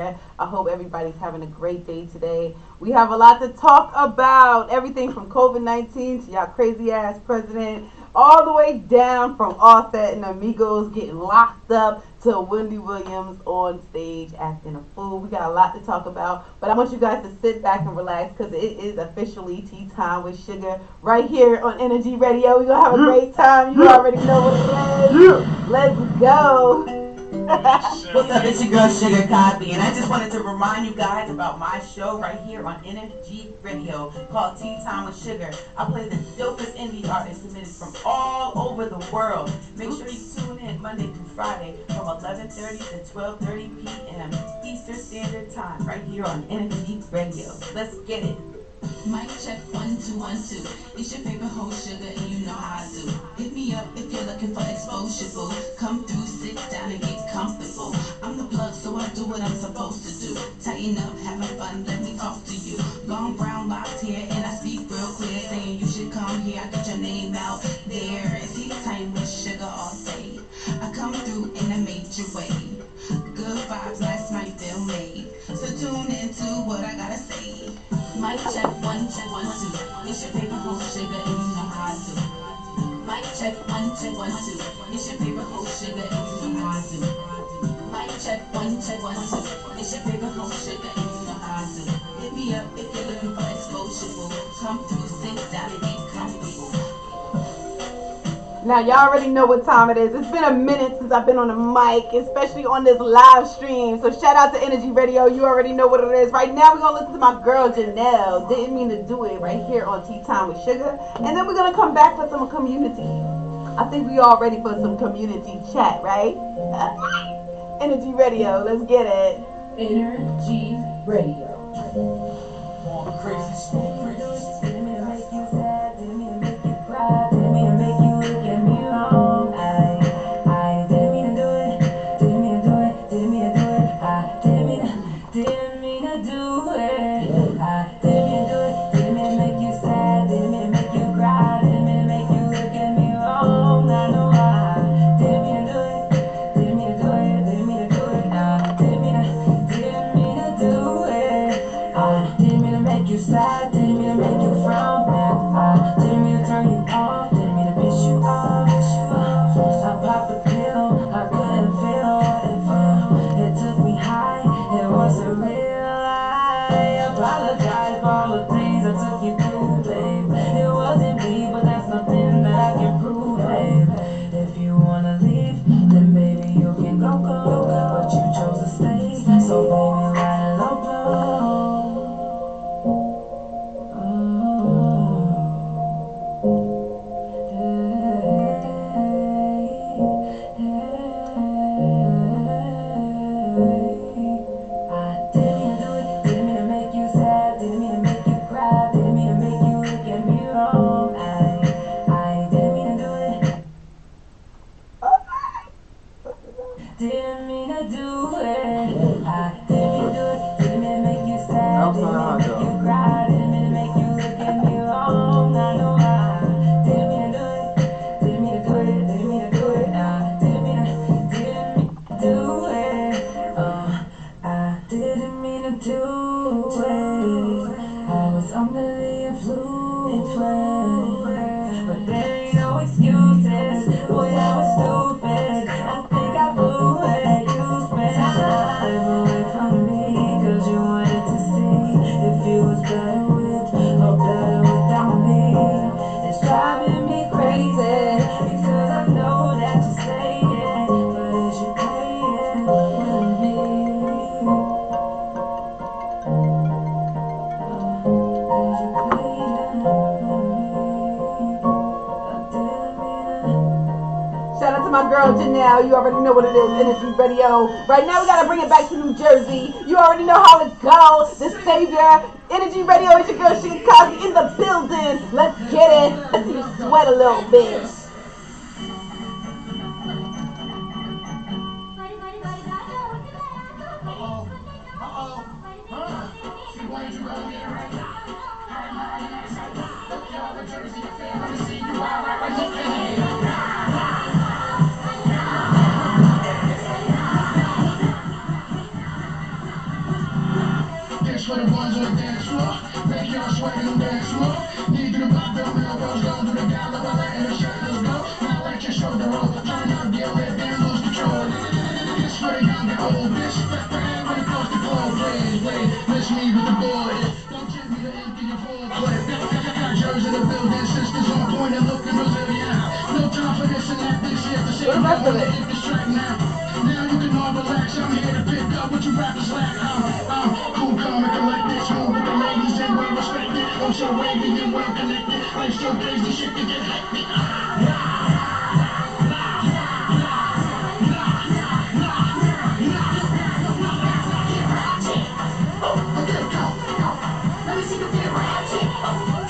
I hope everybody's having a great day today. We have a lot to talk about. Everything from COVID-19 to y'all crazy ass president, all the way down from Offset and Amigos getting locked up to Wendy Williams on stage acting a fool. We got a lot to talk about, but I want you guys to sit back and relax because it is officially tea time with Sugar right here on Energy Radio. We're going to have a great time. You already know what it is. Let's go. What's up? It's your girl Sugar Copy, and I just wanted to remind you guys about my show right here on Energy Radio called Tea Time with Sugar. I play the dopest indie artists submitted from all over the world. Make sure you tune in Monday through Friday from 11:30 to 12:30 p.m. Eastern Standard Time right here on Energy Radio. Let's get it. Mic check 1 2 1 2. It's your favorite host Sugar, and you know how I do. Hit me up if you're looking for exposure, boo. Come through, sit down and get comfortable. I'm the plug, so I do what I'm supposed to do. Tighten up, having fun, let me talk to you. Long brown locks here, and I speak real clear, saying you should come here. I get your name out there. It's tea time with Sugar all day. I come through in a major way. Good vibes, last night feel made. So tune into what I gotta say. Mic check 1 2 1 2. It's your favorite host Sugar, and you know how I do. Mic check 1 2 1 2. It's your favorite host Sugar, and you know how I do. Mic check 1 2 1 2. It's your favorite host Sugar, and you know how I do. Hit me up if you're looking for exposure, boo. Come through, sit down and get comfortable. Now, y'all already know what time it is. It's been a minute since I've been on the mic, especially on this live stream. So shout out to Energy Radio. You already know what it is. Right now, we're going to listen to my girl, Janelle. Didn't mean to do it right here on Tea Time with Sugar. And then we're going to come back for some community. I think we all ready for some community chat, right? Energy Radio. Let's get it. Energy Radio. More crazy, smooth, crazy. Didn't mean to make you sad, didn't mean to make you cry, didn't mean to make you look at me wrong. I didn't mean to do it, didn't mean to do it, didn't mean to do it. I didn't mean to do it. I didn't mean to do it, didn't mean to make you sad, didn't mean to make you cry, didn't mean to make you look at me wrong. I know I didn't mean to do it, didn't mean to do it, didn't mean to do it. I didn't mean to do it. I didn't mean to make you sad, didn't mean to make you frown. I didn't mean to turn you off, didn't mean to piss you off. I popped the pill, I couldn't feel it. It took me high, it wasn't real. I apologize for all the things I took you through, babe. It wasn't me, but that's nothing that I can prove, babe. If you wanna leave, then baby you can go. But you chose to stay, so baby let it low. Didn't mean to do it. I didn't mean to do it. Didn't mean to make you sad. Didn't mean to make you cry. Didn't mean to make you look at me wrong. I know I didn't mean to do it. Didn't mean to do it. Didn't mean to do it. I didn't mean to do it. I didn't mean to do it. I was under the influence, but there ain't no excuses. Boy, I was stupid. I think I blew it. You spent time away from me 'cause you wanted to see if you was better with or better without me. It's driving me crazy because I know that you say it, but is you playing with me? Is you playing with me? I didn't mean to. Shout out to my girl Janelle. You already know what it is. Energy Radio. Right now we gotta bring it back to New Jersey. You already know how it goes. The savior. Energy Radio is your girl Sugar Cosby in the building. Let's get it. Let's see you sweat a little bit. for the ones on the dance floor. Make y'all sweat and dance more. Need you to pop them elbows, don't do the gala while letting the shadows go. Now let your shoulder roll, turn up, get lit, then lose control. This for the young and old, bitch. Left for everybody across the globe. Wait, miss me with the board. Don't tempt me to empty your full clip. Got jurors in the building, sisters on point and looking Brazilian. No time for this and that, this shit to shit. Now on the hit this track now. Now you can all relax, I'm here to pick up what you rappers lack. I'm cool, calm, and collected. Smooth with the ladies and well respected. I'm so wavy and well connected. Life so crazy, shit can get hectic. Let me see you get ratchet.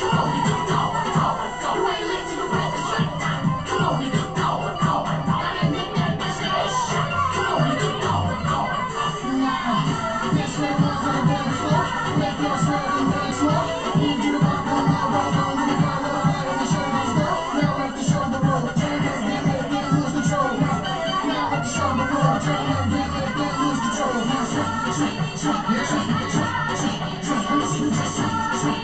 Come on, you can go. You ain't lit to the record straight now. Come on, you can go. Gotta make that business. Come on, you can go. That's where the ones on the dance floor. Make y'all sweat and dance more. Need you to rock on my rock on the guy with a light on the shoulders go. Now let the shoulder roll. Turn up, get lit, then lose control. Now let the shoulder roll. Turn up, get lit, then lose control. Now sweat. Let me see you just sweat.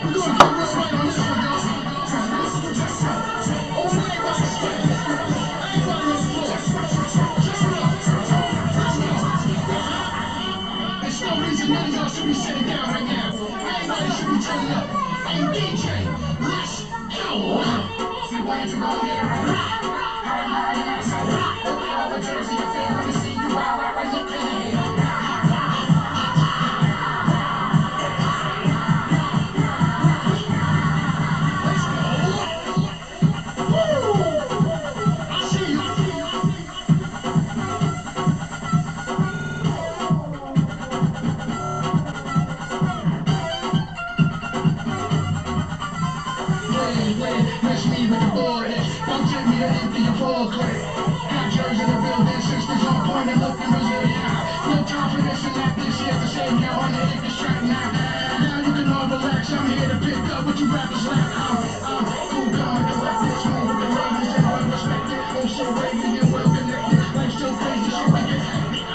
We're gonna get real right on this one, y'all. Let me see you just sweat. Oh, everybody sweat. Everybody on the floor. Just rock. There's no reason none of y'all should be sitting down right now. Everybody should be turning up. Hey, DJ, let's go. See why you go here. All the Jersey affair. Let me see you wild out right here. Miss me with the board. Don't tempt me to empty your full clip. Got jurors in the building, sisters on point and looking Brazilian. No time for this and that, this shit to save now on the hit this track now. Now you can all relax, I'm here to pick up what you rappers lack. I'm cool, calm, and collected. Smooth with the ladies and well respected. I'm so wavy and well connected. Life so crazy, shit we get hectic.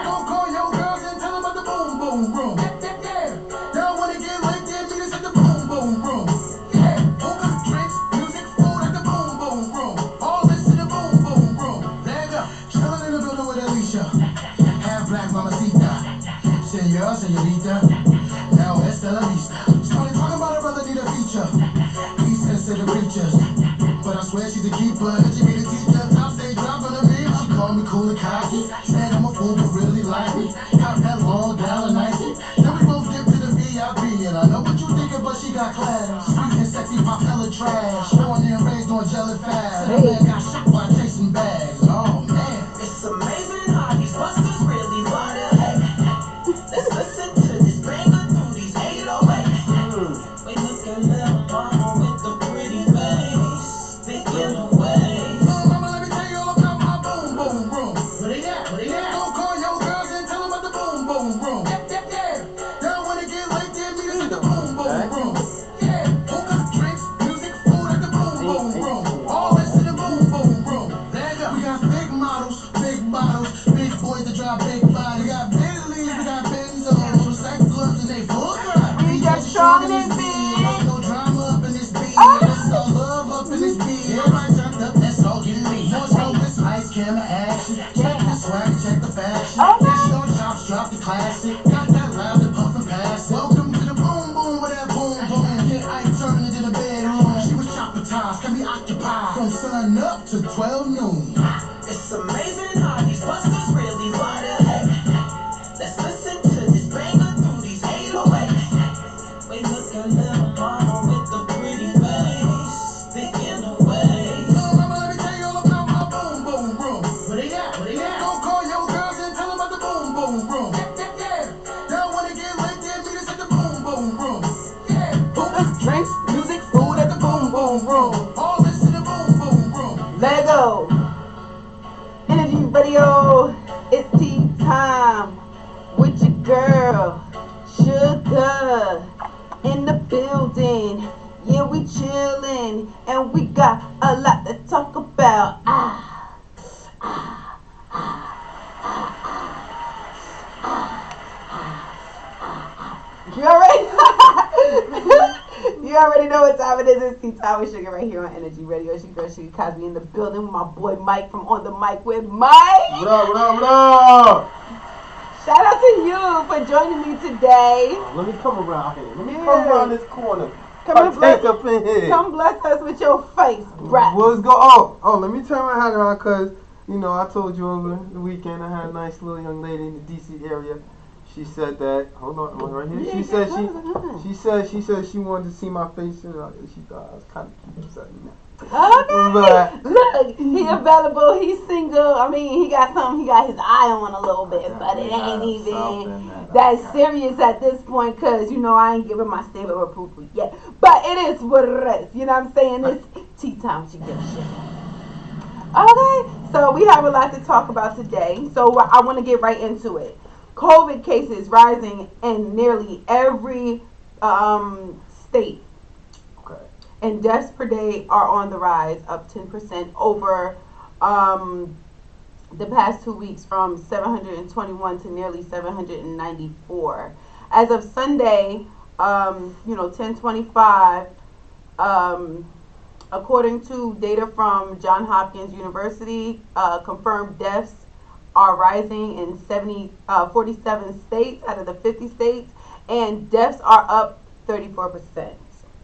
Don't call your girls and tell them about the boom boom room. Yeah. Y'all wanna get lit, then meet us at the boom boom room. Yeah. Hookers, drinks, music, food at the boom boom room. All this in the boom boom room. Leg up, chillin' in the building with Alicia. Half black mamacita. Senor, senorita. Now esta la vista. Started talking about her brother need a feature. He says to the preachers. But I swear she's a keeper. And she be the teacher. Top stage drop on the beat. She called me cool and cocky. Said I'm a fool, but really like me. Got that long down and icy. Then we both get to the VIP. And I know what you thinking, but she got class. Sweet and sexy, pop hella trash. Born and raised on jellyfast. That man got shot while chasing bags. Oh man. It's amazing how these busters really wanna hate. Let's listen to this banger through these 808s. Wait, look at little mama with the pretty face. Thinking away. Mama, let me tell you all about my boom boom room. What they got? Don't call your girls and tell them about the boom boom room. Yeah. Y'all wanna get lit, then meet us at the boom boom room. Yeah. Hookers, drinks, music, food at the boom boom room. All this in the boom boom room. Leg up. We got big models, big bottles, big boys that drive big bodies. We got Bentleys, we got Benzos, motorcycle clubs, and they full. We got strong in this bitch. No drama up in this beat. That's all love up in this beat. Everybody turned up, that's all getting me. More focus, ice camera action. Check the swag, check the fashion. This short chops, drop the classic. Got that loud and puffin' pass. Welcome to the boom boom with that boom boom. Yeah, I turned into the bedroom. She was chopping ties, can be occupied from sun up to 12 noon. It's amazing how these busters really wanna hate. Let's listen to this banger through these 808s. Wait, look at little mama with the pretty face. Thinking away. Mama, let me tell you all about my boom boom room. What they got? Don't call your girls and tell them about the boom boom room. Yeah. Y'all wanna get lit, then meet us at the boom boom room. Yeah. Hookers, drinks, music, food at the boom boom room. All this in the boom boom room. Lego. Energy Radio. It's tea time with your girl, Sugar, in the building. Yeah, we chillin', and we got a lot to talk about. about you already you already know what time it is. It's Tea Time with Sugar right here on Energy Radio. It's your girl Sugar Cosby in the building with my boy Mike from On the Mic with Mike. What up, what up, what up? Shout out to you for joining me today. Let me come around here. Let me Yeah. come around this corner. Come and bless, up in here. come bless us with your face, bruh. What's go? Oh, let me turn my hat around because, you know, I told you over the weekend I had a nice little young lady in the D.C. area. She said that, hold on, right here. She said she wanted to see my face and she thought I was kind of cute or something. Okay. But- Look, he available. He's single. I mean, he got something. He got his eye on a little bit, but it ain't even that serious at this point. Cause you know I ain't giving my stamp of approval yet. But it is what it is. You know what I'm saying? It's tea time. She gives shit. Okay. So we have a lot to talk about today. So I want to get right into it. COVID cases rising in nearly every state. Okay. And deaths per day are on the rise, up 10% over the past 2 weeks, from 721 to nearly 794. As of Sunday, 10/25, according to data from Johns Hopkins University, confirmed deaths are rising in 47 states out of the 50 states, and deaths are up 34%.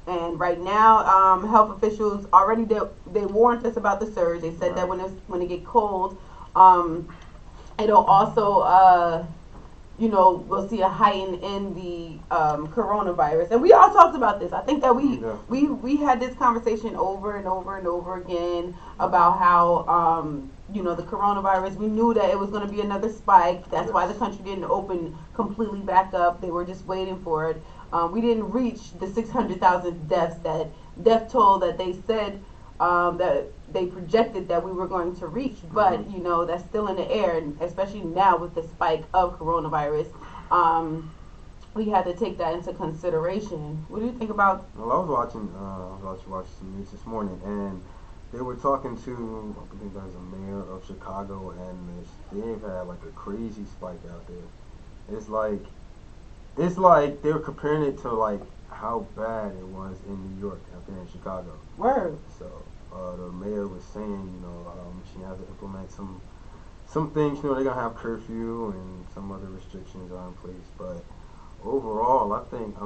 And right now, health officials already they warned us about the surge. They said that when it get cold, it'll also we'll see a heighten in the coronavirus. And we all talked about this. I think that we had this conversation over and over and over again about how the coronavirus. We knew that it was going to be another spike. That's why the country didn't open completely back up. They were just waiting for it. We didn't reach the 600,000 death toll that they said that they projected that we were going to reach, but that's still in the air, and especially now with the spike of coronavirus, we had to take that into consideration. What do you think about? Well, I was watching some news this morning, and they were talking to, I think there's a mayor of Chicago, and they've had like a crazy spike out there. It's like they were comparing it to like how bad it was in New York out there in Chicago. Word. So the mayor was saying, she has to implement some things. They're gonna have curfew and some other restrictions are in place. But overall, I think,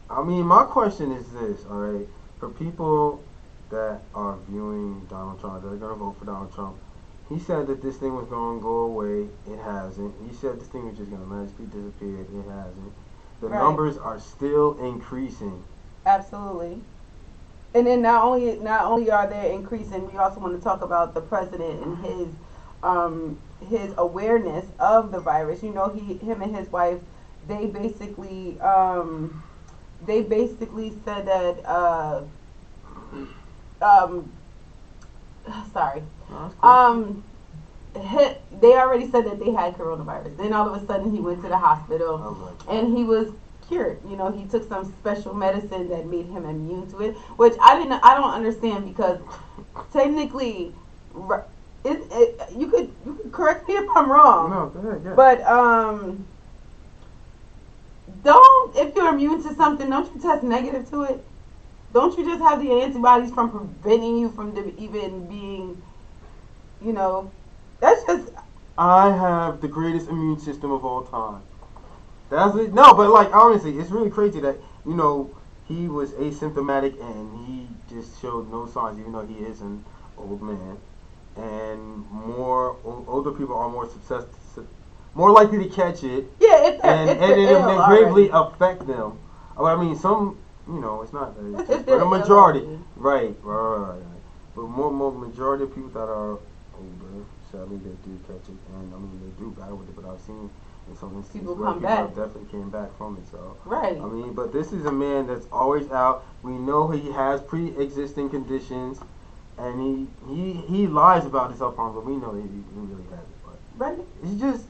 my question is this, all right? For people that are viewing Donald Trump, they're gonna vote for Donald Trump. He said that this thing was going to go away. It hasn't. He said this thing was just going to magically disappear. It hasn't. The numbers are still increasing. Absolutely. And then not only are they increasing, we also want to talk about the president and his awareness of the virus. Him and his wife, they basically said that they already said that they had coronavirus. Then all of a sudden he went to the hospital and he was cured. He took some special medicine that made him immune to it, which I don't understand, because technically, you could correct me if I'm wrong. No, go ahead, yeah. But if you're immune to something, don't you test negative to it? Don't you just have the antibodies from preventing you from even being, that's just... I have the greatest immune system of all time. That's it. No, but honestly, it's really crazy that, he was asymptomatic and he just showed no signs, even though he is an old man. And older people are more likely to catch it. Yeah, if it gravely affect them. Some, it's not but a majority, right. But more majority of people that are older, sadly, they do catch it, and they do battle with it. But I've seen in some instances people where come people back. have definitely came back from it. So right. But this is a man that's always out. We know he has pre-existing conditions, and he lies about his health problems, but we know he really has it. But right. it's just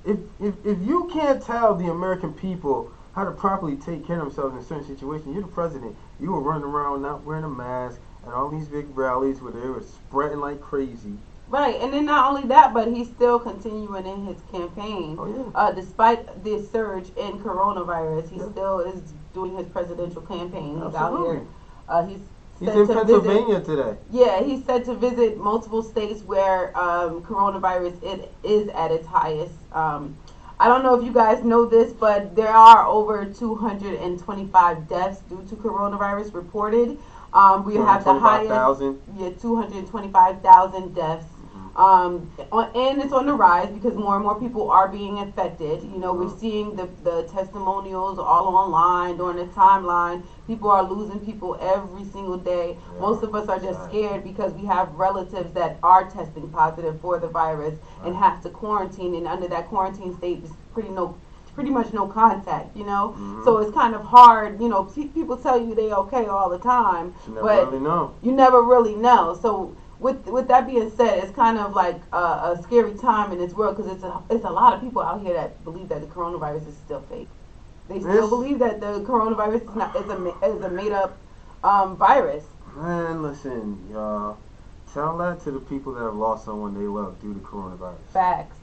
if you can't tell the American people how to properly take care of themselves in certain situations, you're the president. You were running around not wearing a mask and all these big rallies where they were spreading like crazy. Right, and then not only that, but he's still continuing in his campaign. Oh yeah. Despite the surge in coronavirus, he Yeah. still is doing his presidential campaign. He's out Absolutely. here. He's He's said in to Pennsylvania visit. today. Yeah, he's said to visit multiple states where coronavirus it is at its highest. I don't know if you guys know this, but there are over 225 deaths due to coronavirus reported. We have the highest. 25,000. Yeah, 225,000 deaths. And it's on the rise because more and more people are being infected. You know, we're seeing the testimonials all online during the timeline. People are losing people every single day. Yeah, Most of us are just sad. scared because we have relatives that are testing positive for the virus and have to quarantine. And under that quarantine state, it's pretty much no contact. You know, so it's kind of hard. You know, people tell you they okay all the time, You never but really know. you never really know. So with that being said, it's kind of like a scary time in this world because it's a lot of people out here that believe that the coronavirus is still fake. They still Yes. believe that the coronavirus is a made up virus. Man, listen, y'all. Tell that to the people that have lost someone they love due to coronavirus. Facts.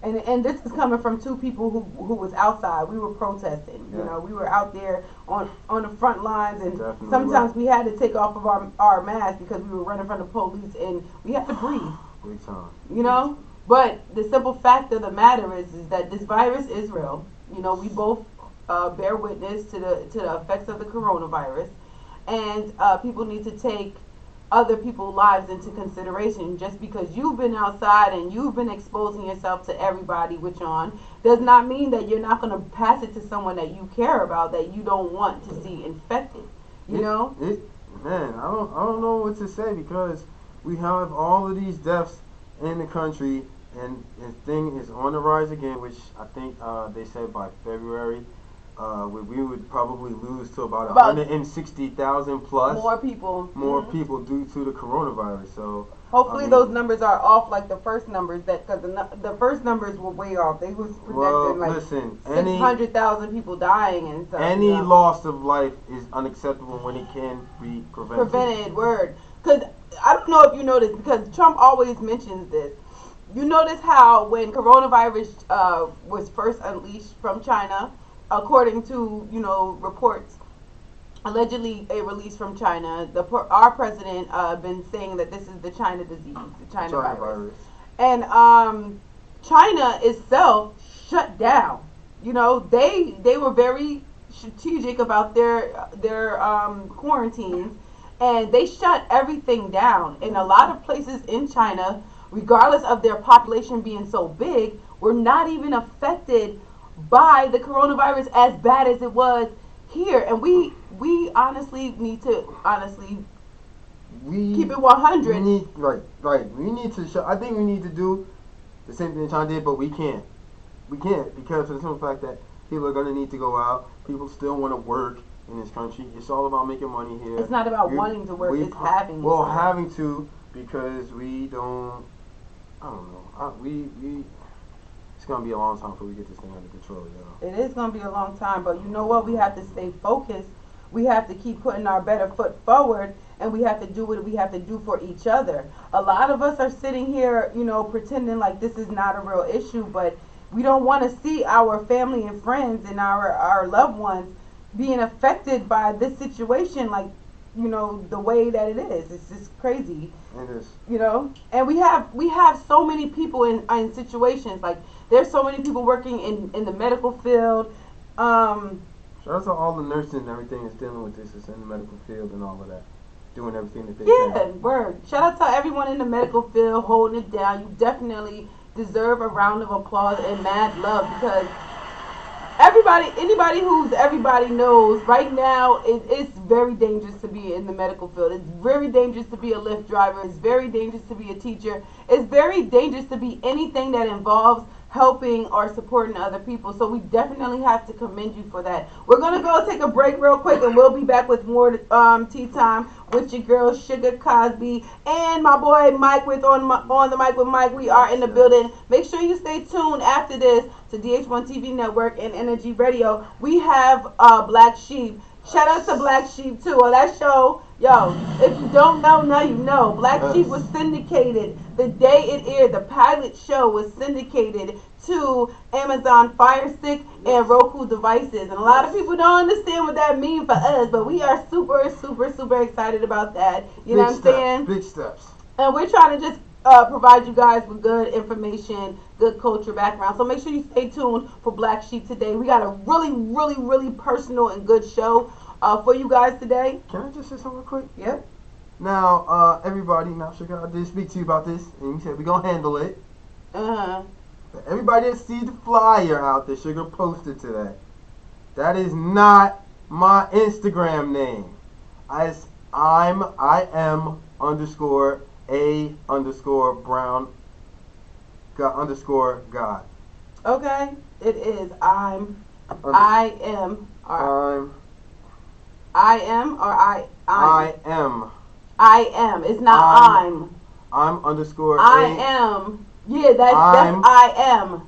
And this is coming from two people who was outside. We were protesting. You Yeah. know, we were out there on the front lines, and Definitely sometimes were. we had to take off of our masks because we were running from the police, and we had to breathe. Big time. You know, but the simple fact of the matter is that this virus is real. You know, we both bear witness to the effects of the coronavirus, and people need to take other people's lives into consideration. Just because you've been outside and you've been exposing yourself to everybody with on does not mean that you're not going to pass it to someone that you care about that you don't want to see infected. You know? Man, I don't know what to say because we have all of these deaths in the country, and the thing is on the rise again, which I think they said by February we would probably lose to about 160,000 plus More people. more Mhm. people due to the coronavirus. So Hopefully I mean, those numbers are off like the first numbers because the first numbers were way off. They was projecting well, like listen, 600,000 people dying and stuff. any you know. loss of life is unacceptable when it can be prevented. Prevented word. Because I don't know if you noticed, because Trump always mentions this. You notice how when coronavirus was first unleashed from China, according to reports, allegedly a release from China, our president been saying that this is the China disease, the China virus. And China itself shut down. You know, they were very strategic about their quarantines, and they shut everything down. In a lot of places in China, regardless of their population being so big, were not even affected by the coronavirus as bad as it was here. And we honestly need to keep it 100. We need We need to show. I think we need to do the same thing China did, but we can't. We can't because of the simple fact that people are gonna need to go out. People still want to work in this country. It's all about making money here. It's not about wanting to work, it's having Well, to. having to because we don't. I don't know. We. It's gonna be a long time before we get this thing under control, y'all. It is going to be a long time, but you know what? We have to stay focused. We have to keep putting our better foot forward, and we have to do what we have to do for each other. A lot of us are sitting here, pretending like this is not a real issue, but we don't want to see our family and friends and our loved ones being affected by this situation, like, the way that it is. It's just crazy. It is. And we have so many people in situations, like there's so many people working in the medical field. Shout out to all the nurses and everything that's dealing with this. It's in the medical field and all of that, doing everything that they Yeah, can. word. Shout out to everyone in the medical field holding it down. You definitely deserve a round of applause and mad love because everybody knows right now it's very dangerous to be in the medical field. It's very dangerous to be a Lyft driver. It's very dangerous to be a teacher. It's very dangerous to be anything that involves helping or supporting other people. So we definitely have to commend you for that. We're gonna go take a break real quick, and we'll be back with more tea time with your girl Sugar Cosby and my boy Mike with on the mic with Mike. We are in the building. Make sure you stay tuned after this to DH1 TV Network and Energy Radio. We have Black Sheep. Shout out to Black Sheep too on that show. Yo, if you don't know, now you know. Black Sheep was syndicated the day it aired. The pilot show was syndicated to Amazon Fire Stick and Roku devices. And a lot of people don't understand what that means for us, but we are super, super, super excited about that. You know what I'm saying? Big steps. And we're trying to just provide you guys with good information, good culture background. So make sure you stay tuned for Black Sheep today. We got a really, really, really personal and good show for you guys today. Can I just say something real quick? Yep. Now, everybody, now, Sugar, I did speak to you about this, and you said we're going to handle it. Uh-huh. Everybody that see the flyer out there, Sugar posted today. That is not my Instagram name. I am underscore a underscore brown underscore God. Okay. It is I am or I am. I am. It's not I'm. I'm underscore I a. am. Yeah, that's I am.